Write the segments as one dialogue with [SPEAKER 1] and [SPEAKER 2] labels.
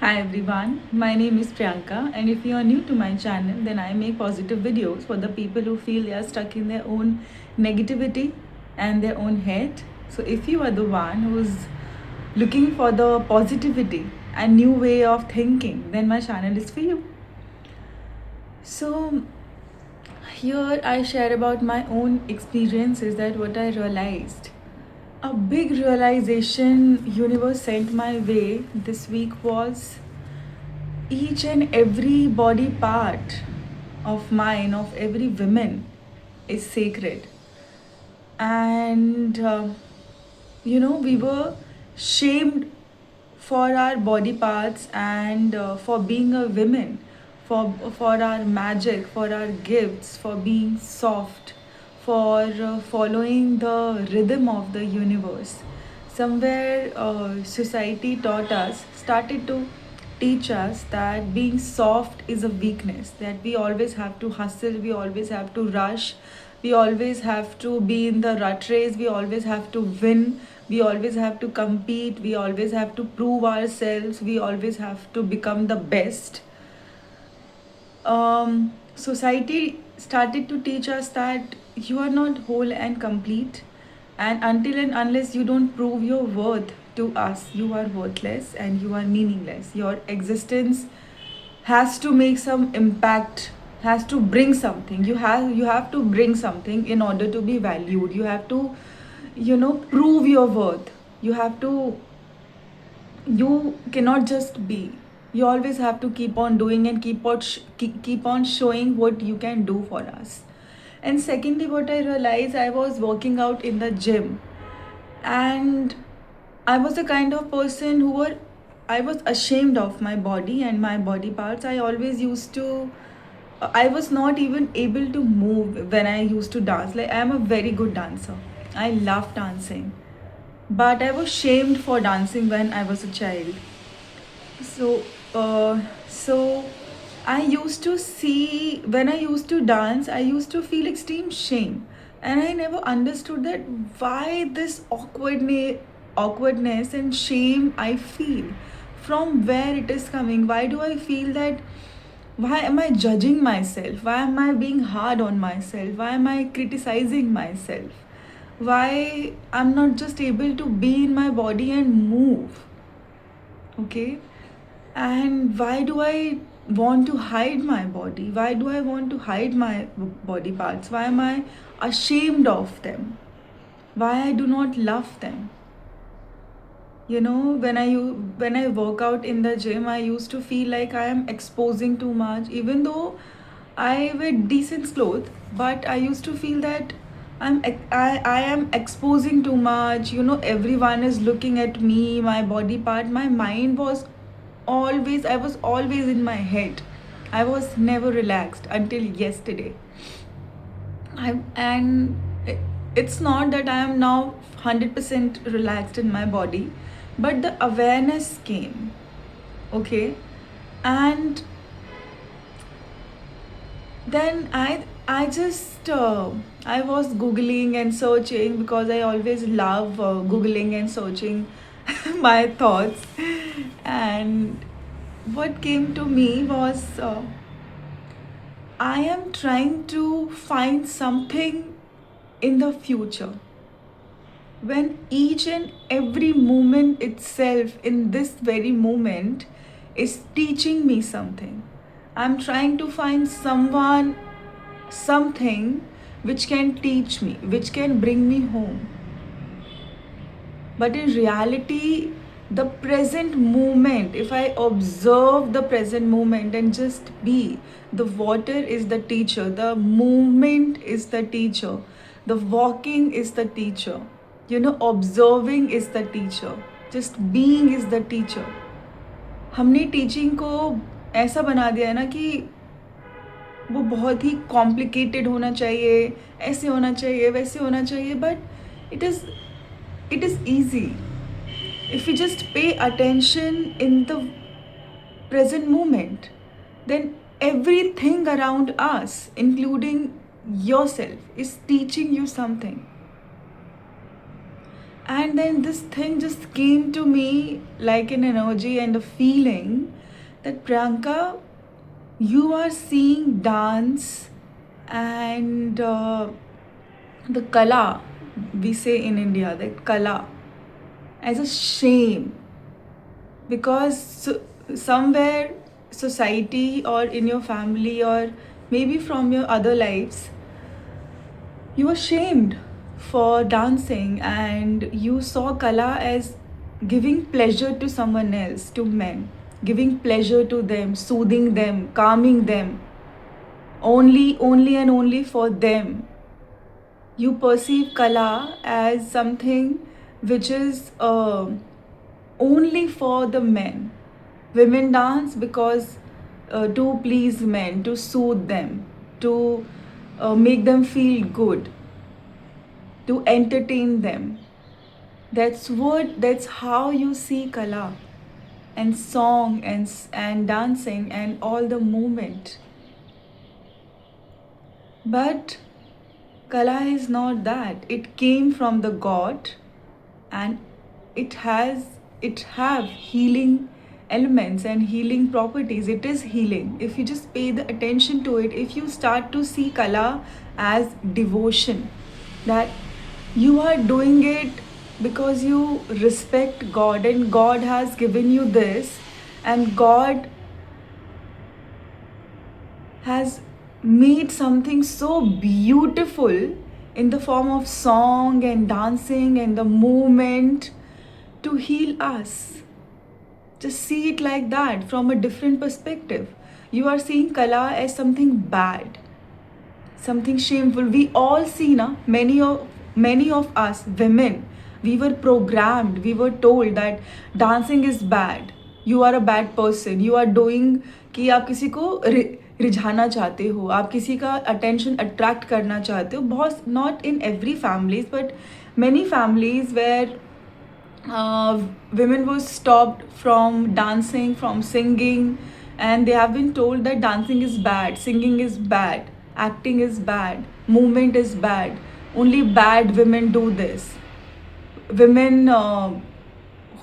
[SPEAKER 1] Hi everyone, my name is Priyanka, and if you are new to my channel, then I make positive videos for the people who feel they are stuck in their own negativity and their own head. So if you are the one who's looking for the positivity and new way of thinking, then my channel is for you. So here I share about my own experiences, that what I realized. A big realization universe sent my way this week was each and every body part of mine, of every woman, is sacred. And we were shamed for our body parts and for being a woman, for our magic, for our gifts, for being soft, for following the rhythm of the universe. Somewhere society taught us, started to teach us that being soft is a weakness, that we always have to hustle, we always have to rush, we always have to be in the rut race, we always have to win, we always have to compete, we always have to prove ourselves, we always have to become the best. Society started to teach us that you are not whole and complete, and until and unless you don't prove your worth to us, you are worthless and you are meaningless. Your existence has to make some impact, has to bring something. You have to bring something in order to be valued. You have to prove your worth. You cannot just be. You always have to keep on doing and keep on showing what you can do for us. And secondly, what I realized, I was working out in the gym, and I was the kind of person I was ashamed of my body and my body parts. I always used to I was not even able to move when I used to dance. Like, I am a very good dancer, I love dancing, but I was shamed for dancing when I was a child. So, I used to see, when I used to dance, I used to feel extreme shame, and I never understood that why this awkwardness and shame I feel, from where it is coming. Why do I feel that? Why am I judging myself? Why am I being hard on myself? Why am I criticizing myself? Why I'm not just able to be in my body and move? Okay, and why do I want to hide my body? Why do I want to hide my body parts? Why am I ashamed of them? Why I do not love them? When I work out in the gym, I used to feel like I am exposing too much, even though I wear decent clothes. But I used to feel that I am exposing too much. Everyone is looking at me, my body part. My mind was always, I was always in my head. I was never relaxed until yesterday. It's not that I am now 100% relaxed in my body, but the awareness came. Okay, and then I was googling and searching, because I always love googling and searching my thoughts. And what came to me was, I am trying to find something in the future, when each and every moment itself, in this very moment, is teaching me something. I'm trying to find someone, something which can teach me, which can bring me home. But in reality, the present moment, if I observe the present moment and just be, the water is the teacher, the movement is the teacher, the walking is the teacher, observing is the teacher, just being is the teacher. हमने teaching को ऐसा बना दिया है ना कि वो बहुत ही कॉम्प्लिकेटेड होना चाहिए, ऐसे होना चाहिए, वैसे होना चाहिए. But it is easy if we just pay attention in the present moment. Then everything around us, including yourself, is teaching you something. And then this thing just came to me like an energy and a feeling that Priyanka, you are seeing dance and the kala, we say in India, that kala, as a shame, because somewhere society or in your family or maybe from your other lives, you were shamed for dancing and you saw kala as giving pleasure to someone else, to men, giving pleasure to them, soothing them, calming them, only and only for them. You perceive kala as something which is only for the men. Women dance because to please men, to soothe them, to make them feel good, to entertain them. That's how you see kala and song and dancing and all the movement. But kala is not that. It came from the God, and it have healing elements and healing properties. It is healing if you just pay the attention to it. If you start to see kala as devotion, that you are doing it because you respect God and God has given you this, and God has made something so beautiful in the form of song and dancing and the movement to heal us. Just see it like that from a different perspective. You are seeing kala as something bad, something shameful. We all see, na, many of us women, we were programmed, we were told that dancing is bad, you are a bad person, you are doing कि आप किसी को रिझाना चाहते हो, आप किसी का attention attract करना चाहते हो. बहुत, not in every families but many families where women were stopped from dancing, from singing, and they have been told that dancing is bad, singing is bad, acting is bad, movement is bad, only bad women do this. Women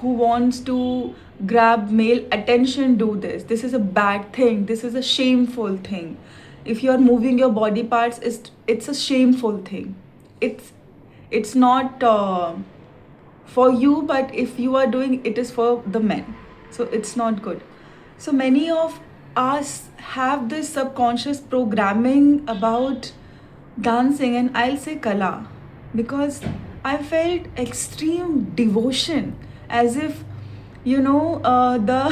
[SPEAKER 1] who wants to grab male attention do this. This is a bad thing, this is a shameful thing. If you are moving your body parts, it's a shameful thing. It's not for you, but if you are doing it, is for the men, so it's not good. So many of us have this subconscious programming about dancing, and I'll say kala, because I felt extreme devotion, as if the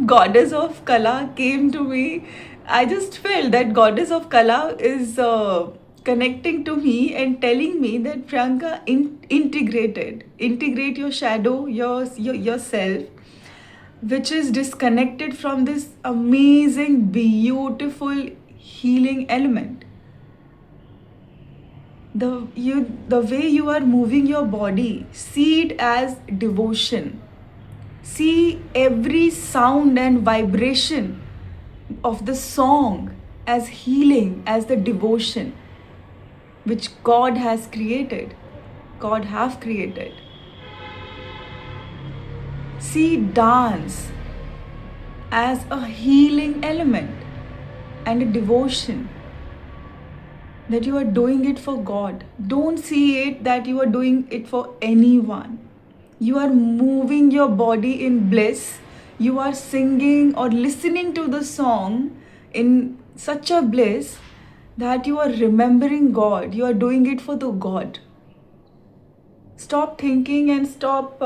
[SPEAKER 1] goddess of kala came to me. I just felt that goddess of kala is connecting to me and telling me that Priyanka, integrate your shadow, yourself, which is disconnected from this amazing, beautiful healing element. The way you are moving your body, see it as devotion. See every sound and vibration of the song as healing, as the devotion which God has created. God have created. See dance as a healing element and a devotion, that you are doing it for God. Don't see it that you are doing it for anyone. You are moving your body in bliss. You are singing or listening to the song in such a bliss that you are remembering God. You are doing it for the God. Stop thinking and stop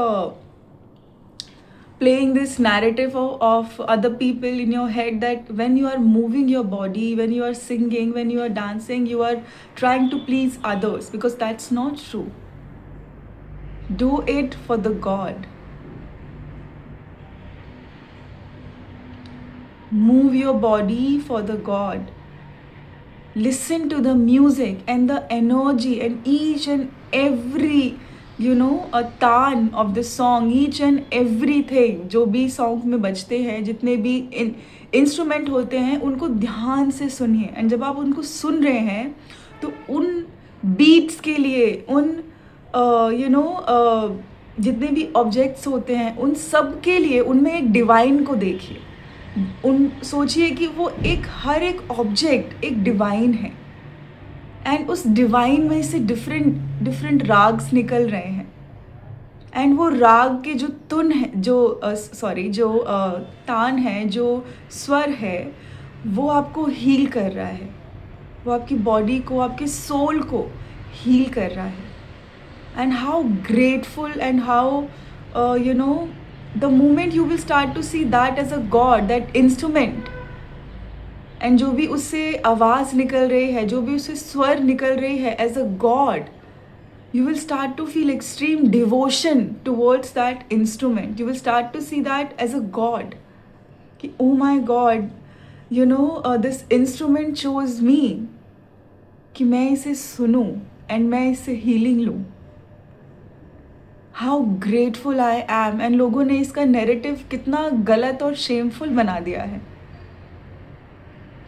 [SPEAKER 1] playing this narrative of other people in your head, that when you are moving your body, when you are singing, when you are dancing, you are trying to please others, because that's not true. Do it for the God. Move your body for the God. Listen to the music and the energy and each and every a तान of the song, each and everything जो भी song में बजते हैं, जितने भी instrument होते हैं, उनको ध्यान से सुनिए. एंड जब आप उनको सुन रहे हैं तो उन बीट्स के लिए, उन जितने भी ऑब्जेक्ट्स होते हैं उन सब के लिए उनमें एक डिवाइन को देखिए। उन सोचिए कि वो एक हर एक ऑब्जेक्ट एक डिवाइन है, एंड उस डिवाइन में से डिफरेंट डिफरेंट राग्स निकल रहे हैं, एंड वो राग के जो तुन है, जो तान है, जो स्वर है, वो आपको हील कर रहा है, वो आपकी बॉडी को, आपके सोल को हील कर रहा है। And how grateful and how the moment you will start to see that as a god, that instrument, and जो भी उससे आवाज़ निकल रही है, जो भी उससे स्वर निकल रही है as a god, you will start to feel extreme devotion towards that instrument. You will start to see that as a god, कि oh my god, this instrument chose me, कि मैं इसे सुनूं and मैं इससे healing लूं। How grateful I am. And लोगों ने इसका नैरेटिव कितना गलत और शेमफुल बना दिया है।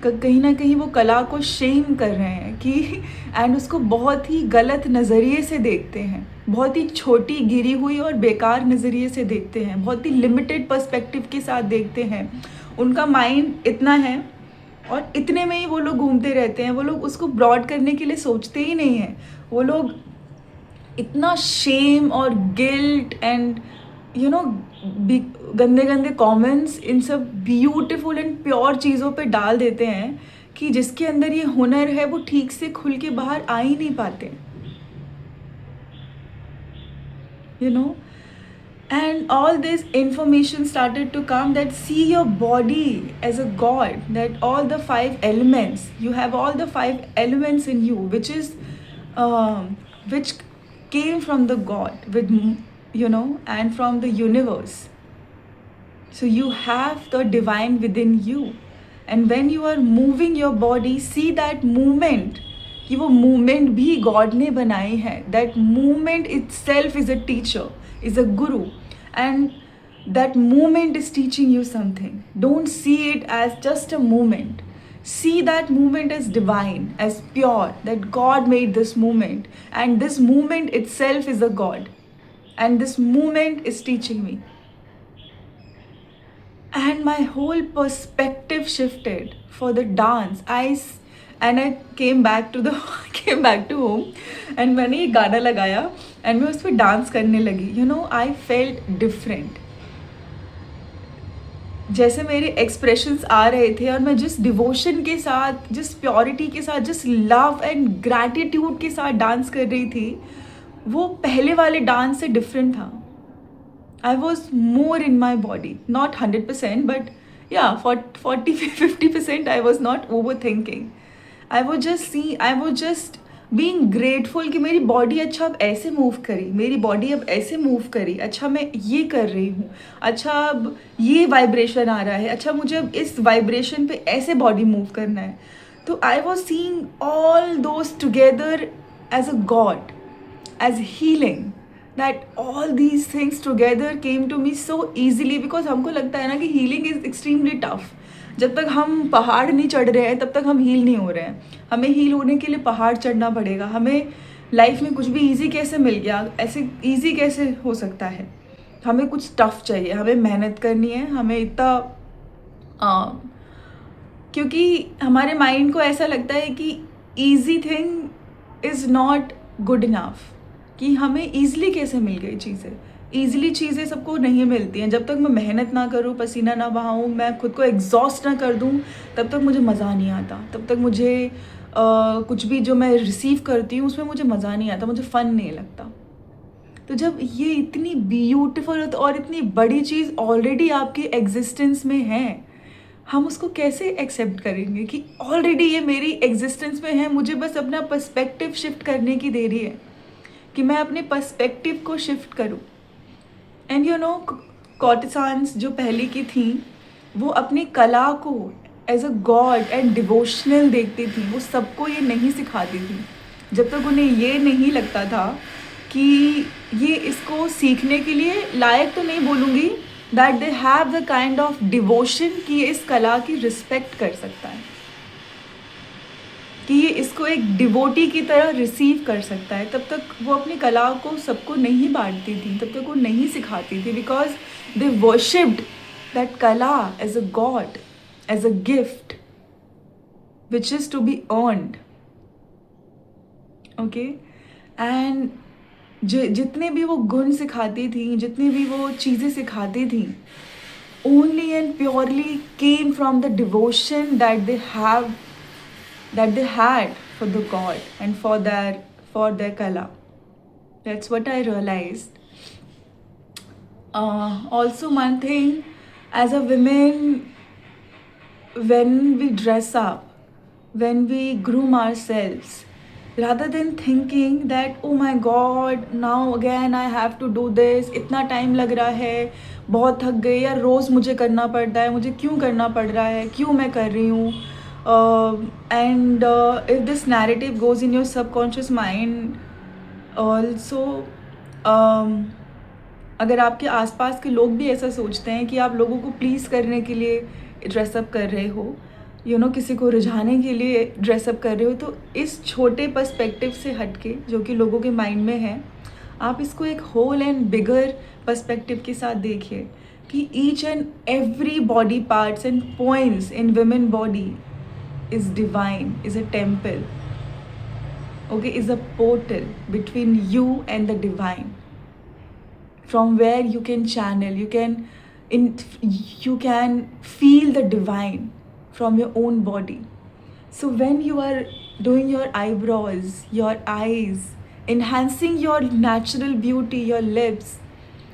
[SPEAKER 1] कहीं ना कहीं वो कला को शेम कर रहे हैं कि एंड उसको बहुत ही गलत नज़रिए से देखते हैं, बहुत ही छोटी गिरी हुई और बेकार नज़रिए से देखते हैं, बहुत ही लिमिटेड पर्सपेक्टिव के साथ देखते हैं। उनका माइंड इतना है और इतने में ही वो लोग घूमते रहते हैं। वो लोग उसको ब्रॉड करने के लिए सोचते ही नहीं हैं। वो लोग इतना शेम और गिल्ट एंड गंदे गंदे कमेंट्स इन सब ब्यूटीफुल एंड प्योर चीज़ों पे डाल देते हैं कि जिसके अंदर ये हुनर है वो ठीक से खुल के बाहर आ ही नहीं पाते, And all this information started to come, that see your body as a god, that all the 5 elements, you have all the 5 elements in you, which came from the god, and from the universe. So you have the divine within you, and when you are moving your body, see that movement, कि वो movement भी God ने बनाई है। That movement itself is a teacher, is a guru, and that movement is teaching you something. Don't see it as just a movement. See that movement as divine, as pure, that God made this movement, and this movement itself is a God, and this movement is teaching me. And my whole perspective shifted for the dance. I came back to home, and मैंने ये गाना लगाया and मैं उस पर dance करने लगी। I felt different. जैसे मेरे एक्सप्रेशंस आ रहे थे और मैं जिस डिवोशन के साथ, जिस प्योरिटी के साथ, जिस लव एंड ग्रैटिट्यूड के साथ डांस कर रही थी, वो पहले वाले डांस से डिफरेंट था। I was more in my body, not 100%, but yeah, 40-50% I was not overthinking. I was just being grateful कि मेरी बॉडी अच्छा अब ऐसे मूव करी, मेरी बॉडी अब ऐसे मूव करी, अच्छा मैं ये कर रही हूँ, अच्छा अब ये वाइब्रेशन आ रहा है, अच्छा मुझे अब इस वाइब्रेशन पे ऐसे बॉडी मूव करना है। तो I was seeing all those together as a God, as healing, that all these things together came to me so easily, because हमको लगता है ना कि healing is extremely tough. जब तक हम पहाड़ नहीं चढ़ रहे हैं तब तक हम हील नहीं हो रहे हैं। हमें हील होने के लिए पहाड़ चढ़ना पड़ेगा। हमें लाइफ में कुछ भी ईजी कैसे मिल गया, ऐसे ईजी कैसे हो सकता है? हमें कुछ टफ चाहिए, हमें मेहनत करनी है, हमें इतना क्योंकि हमारे माइंड को ऐसा लगता है कि easy thing is not good enough, कि हमें ईज़िली कैसे मिल गई चीज़ें। ईज़िली चीज़ें सबको नहीं मिलती हैं। जब तक मैं मेहनत ना करूँ, पसीना ना बहाऊँ, मैं खुद को एग्जॉस्ट ना कर दूँ, तब तक मुझे मज़ा नहीं आता। तब तक मुझे कुछ भी जो मैं रिसीव करती हूँ उसमें मुझे मज़ा नहीं आता, मुझे फ़न नहीं लगता। तो जब ये इतनी ब्यूटीफुल और इतनी बड़ी चीज़ ऑलरेडी आपके एग्जिस्टेंस में है, हम उसको कैसे एक्सेप्ट करेंगे कि ऑलरेडी ये मेरी एग्जिस्टेंस में है, मुझे बस अपना पर्सपेक्टिव शिफ्ट करने की देरी है कि मैं अपने पर्सपेक्टिव को शिफ्ट करूं। एंड कॉर्टिसान्स जो पहले की थी, वो अपनी कला को as a god and devotional देखती थी। वो सबको ये नहीं सिखाती थी जब तक उन्हें ये नहीं लगता था कि ये इसको सीखने के लिए लायक, तो नहीं बोलूँगी, that they have the kind of devotion कि ये इस कला की रिस्पेक्ट कर सकता है। कि ये इसको एक डिवोटी की तरह रिसीव कर सकता है, तब तक वो अपनी कला को सबको नहीं बांटती थी, तब तक वो नहीं सिखाती थी, बिकॉज दे वर्शिप्ड दैट कला as a god, as a gift which is to be earned. Okay. And जितने भी वो गुण सिखाती थी, जितनी भी वो चीज़ें सिखाती थी, only and purely came from the devotion that they had for the god and for their kala. That's what I realized. Also one thing, as a women, when we dress up, when we groom ourselves, rather than thinking that oh my god, now again I have to do this, इतना time लग रहा है, बहुत थक गई यार, रोज़ मुझे करना पड़ता है, मुझे क्यों करना पड़ रहा है, क्यों मैं कर रही हूँ. And if this narrative goes in your subconscious mind also, अगर आपके आसपास के लोग भी ऐसा सोचते हैं कि आप लोगों को प्लीज़ करने के लिए ड्रेसअप कर रहे हो, किसी को रिझाने के लिए ड्रेसअप कर रहे हो, तो इस छोटे पर्सपेक्टिव से हटके जो कि लोगों के माइंड में है, आप इसको एक होल एंड बिगर पर्सपेक्टिव के साथ देखिए कि each and every body parts and points in women body is divine, is a temple, okay, is a portal between you and the divine, from where you can channel, you can feel the divine from your own body. So when you are doing your eyebrows, your eyes, enhancing your natural beauty, your lips,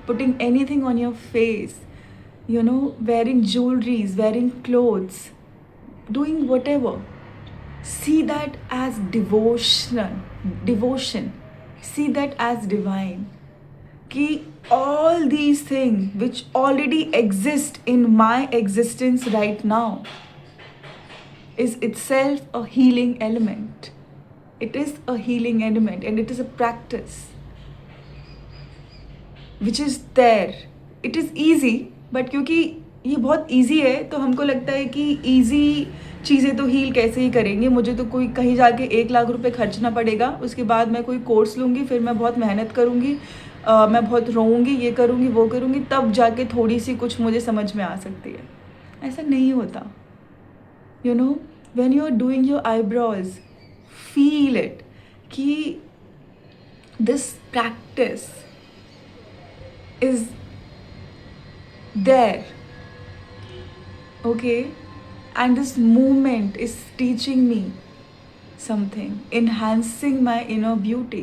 [SPEAKER 1] putting anything on your face, wearing jewelries, wearing clothes, doing whatever, see that as devotion, see that as divine, कि all these things which already exist in my existence right now is itself a healing element. It is a healing element and it is a practice which is there. It is easy, but क्योंकि ये बहुत easy है तो हमको लगता है कि easy चीज़ें तो हील कैसे ही करेंगे, मुझे तो कोई कहीं जाके 1 लाख रुपए खर्चना पड़ेगा, उसके बाद मैं कोई कोर्स लूँगी, फिर मैं बहुत मेहनत करूँगी, मैं बहुत रोऊँगी, ये करूँगी वो करूँगी, तब जाके थोड़ी सी कुछ मुझे समझ में आ सकती है. ऐसा नहीं होता. When you are doing your eyebrows, feel it कि this practice is there, okay, and this movement is teaching me something, enhancing my inner beauty.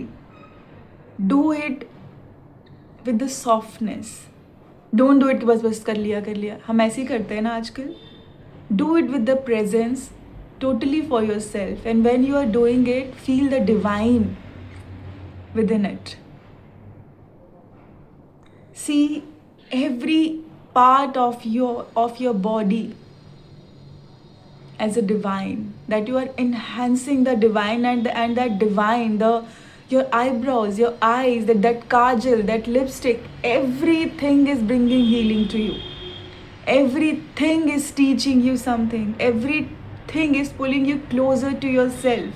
[SPEAKER 1] Do it with the softness. Don't do it बस कर लिया, हम ऐसे ही करते हैं ना आजकल. Do it with the presence, totally for yourself, and when you are doing it, feel the divine within it. See every part of your body as a divine, that you are enhancing the divine, and that divine, your eyebrows, your eyes, that kajal, that lipstick, everything is bringing healing to you. Everything is teaching you something. Everything is pulling you closer to yourself,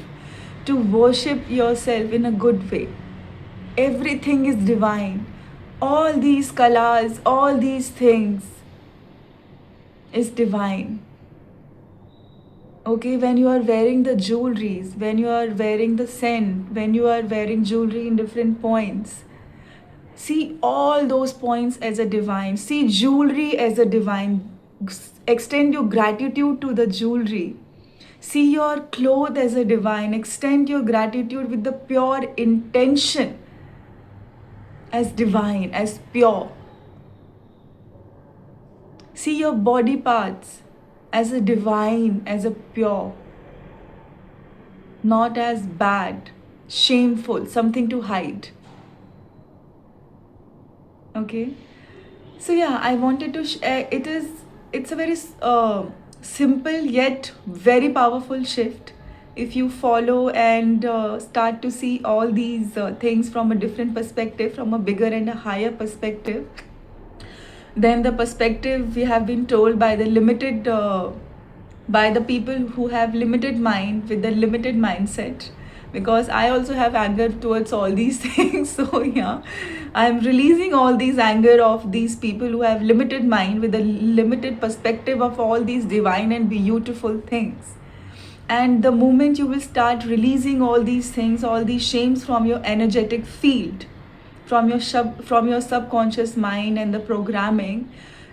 [SPEAKER 1] to worship yourself in a good way. Everything is divine. All these kalas, all these things is divine. Okay, when you are wearing the jewelries, when you are wearing the scent, when you are wearing jewelry in different points, see all those points as a divine. See jewelry as a divine. Extend your gratitude to the jewelry. See your clothes as a divine. Extend your gratitude with the pure intention as divine, as pure. See your body parts as a divine, as a pure, not as bad, shameful, something to hide. Okay, so yeah, I wanted to share. It's a very simple yet very powerful shift if you follow and start to see all these things from a different perspective, from a bigger and a higher perspective than the perspective we have been told by the limited by the people who have limited mind with the limited mindset, because I also have anger towards all these things. So yeah, I'm releasing all these anger of these people who have limited mind with a limited perspective of all these divine and beautiful things. And the moment you will start releasing all these things, all these shames from your energetic field, from your subconscious mind and the programming,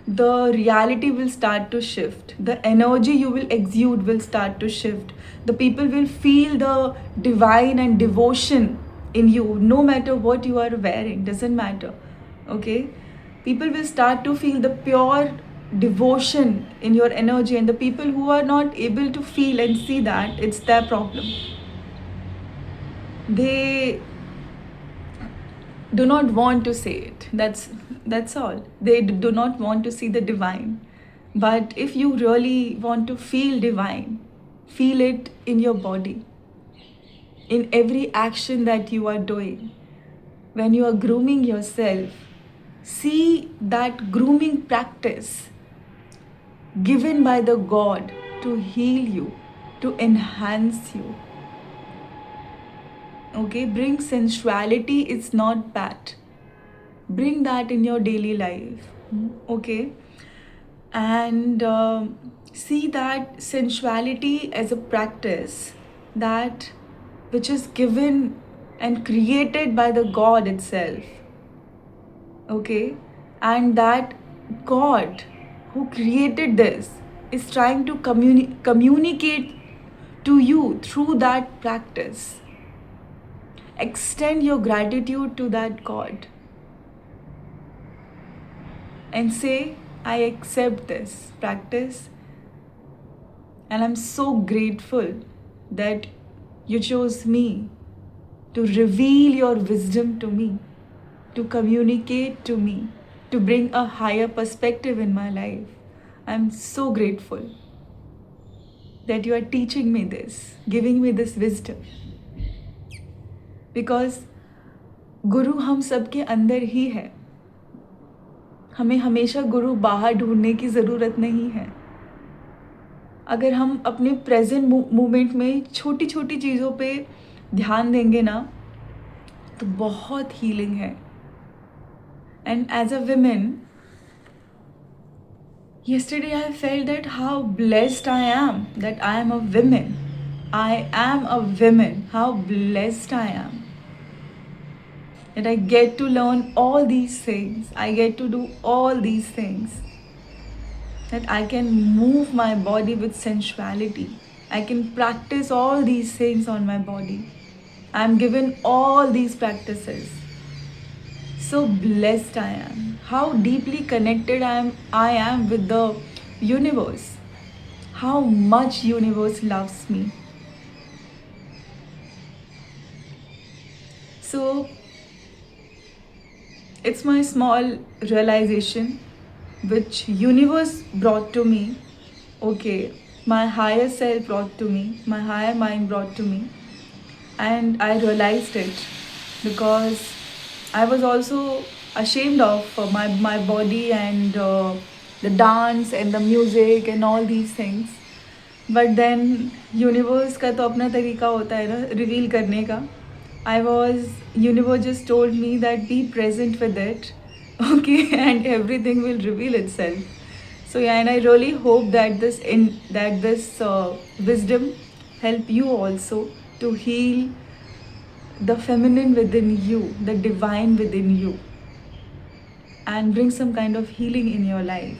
[SPEAKER 1] the reality will start to shift. The energy you will exude will start to shift. The people will feel the divine and devotion in you, no matter what you are wearing, doesn't matter. Okay, people will start to feel the pure devotion in your energy, and the people who are not able to feel and see that, it's their problem. They do not want to say it. That's all. They do not want to see the divine. But if you really want to feel divine, feel it in your body, in every action that you are doing. When you are grooming yourself, see that grooming practice given by the God to heal you, to enhance you. Okay, bring sensuality, it's not bad. Bring that in your daily life. Okay, and see that sensuality as a practice that which is given and created by the God itself. Okay, and that God who created this is trying to communicate to you through that practice. Extend your gratitude to that God and say, I accept this practice, and I'm so grateful that you chose me to reveal your wisdom to me, to communicate to me, to bring a higher perspective in my life. I'm so grateful that you are teaching me this, giving me this wisdom. Because गुरु हम सबके अंदर ही है. हमें हमेशा गुरु बाहर ढूंढने की ज़रूरत नहीं है. अगर हम अपने प्रेजेंट मोमेंट में छोटी छोटी चीज़ों पे ध्यान देंगे ना, तो बहुत हीलिंग है. And as a women, yesterday I felt that how blessed I am that I am a woman. I am a woman. How blessed I am that I get to learn all these things. I get to do all these things. That I can move my body with sensuality. I can practice all these things on my body. I'm given all these practices. So blessed I am. How deeply connected I am with the universe. How much universe loves me. So it's my small realization which universe brought to me. Okay, my higher self brought to me, my higher mind brought to me, and I realized it because I was also ashamed of my body and the dance and the music and all these things. But then universe का तो अपना तरीका होता है ना reveal करने का. Universe just told me that be present with it, okay, and everything will reveal itself. So yeah, and I really hope that this wisdom help you also to heal the feminine within you, the divine within you, and bring some kind of healing in your life.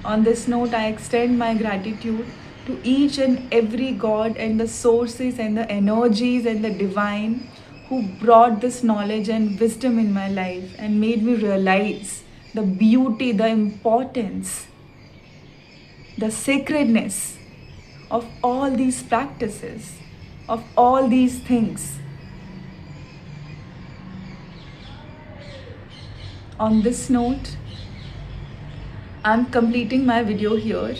[SPEAKER 1] On this note, I extend my gratitude to each and every God and the sources and the energies and the divine who brought this knowledge and wisdom in my life and made me realize the beauty, the importance, the sacredness of all these practices, of all these things. On this note, I'm completing my video here,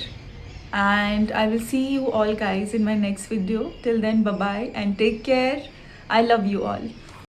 [SPEAKER 1] and I will see you all guys in my next video. Till then, bye bye and take care. I love you all.